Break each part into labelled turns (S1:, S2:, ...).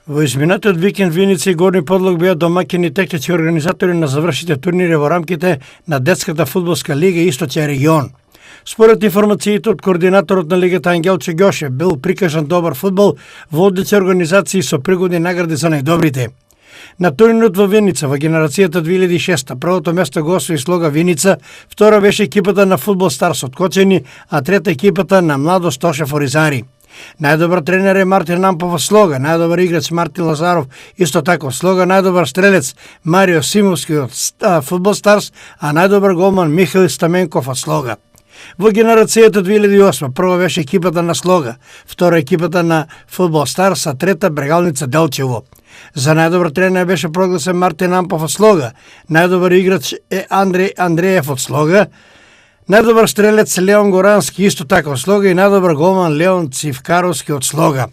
S1: Во изминатиот викенд Виница и Горни Подлог беа домаќини технички организатори на завршите турнири во рамките на детската фудбалска лига Источен регион. Според информациите од координаторот на лигата Ангелче Ѓоше бил прикажан добар фудбал во одлични организации со пригодни награди за најдобрите. На турнирот во Виница во генерацијата 2006 првото место го освои Слога Виница, втора беше екипата на Фудбал Старс од Кочани, а трета екипата на Младост Тошев Оризари. Најдобар тренер е Мартин Нампов од Слога, најдобар играч Мартин Лазаров исто така од Слога, најдобар стрелец Марио Симовски од Фудбал Старс, а најдобар голман Михаил Стаменков од Слога. Во генерацијата 2008 прва беше екипата на Слога, втора екипата на Фудбал Старс, а трета Брегалница Делчево. За најдобар тренер беше прогласен Мартин Нампов од Слога, најдобар играч е Андреј Андреев од Слога, најдобар стрелец Леон Горански исто така од Слога и најдобар голман Леон Цивкаровски од Слога.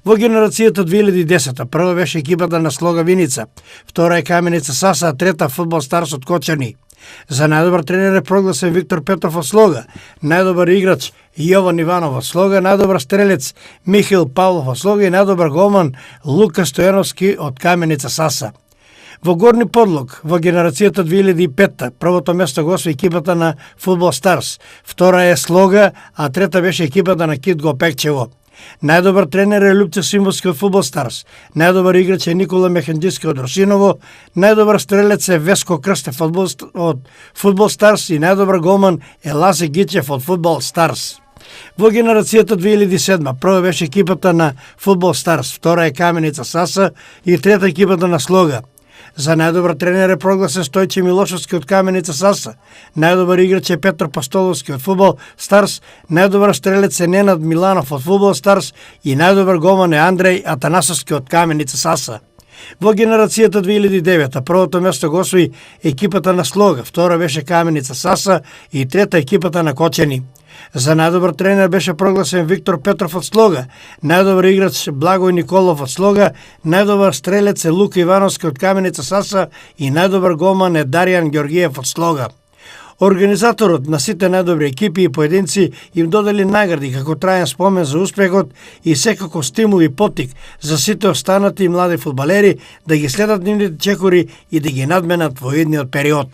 S1: Во генерацијата 2010 прва беше екипата на Слога Виница, втора е Каменица Саса, а трета Фудбал Старс од Кочани. За најдобар тренер е прогласен Виктор Петров од Слога, најдобар играч Јован Иванов од Слога, најдобар стрелец Михаил Павлов од Слога и најдобар голман Лука Стојановски од Каменица Саса. Во Горни Подлог, во генерацијата 2005 првото место го освои екипата на Фудбал Старс, втора е Слога, а трета беше екипата на Кит Гопекчево. Најдобар тренер е Лупче Симовски од Фудбал Старс, најдобар играч е Никола Мехенџиски од Росиново, најдобар стрелец е Веско Крстев од Фудбал Старс и најдобар голман е Лазе Гичев од Фудбал Старс. Во генерацијата 2007 прва беше екипата на Фудбал Старс, втора е Каменица Саса и трета екипата на Слога. За најдобар тренер е прогласен Стојче Милошевски од Каменица Саса, најдобар играч е Петро Пастоловски од Фудбал Старс, најдобар стрелец е Ненад Миланов од Фудбал Старс и најдобар голман е Андреј Атанасовски од Каменица Саса. Во генерацијата 2009 првото место го освои екипата на Слога, втора беше Каменица Саса и трета екипата на Кочани. За најдобар тренер беше прогласен Виктор Петров од Слога, најдобар играч Благој Николов од Слога, најдобар стрелец е Лука Ивановски од Каменица Саса и најдобар голман е Даријан Ѓоргиев од Слога. Организаторот на сите најдобри екипи и поединци им додели награди како траен спомен за успехот и секако стимул и поттик за сите останати млади фудбалери да ги следат нивните чекори и да ги надменат во идниот период.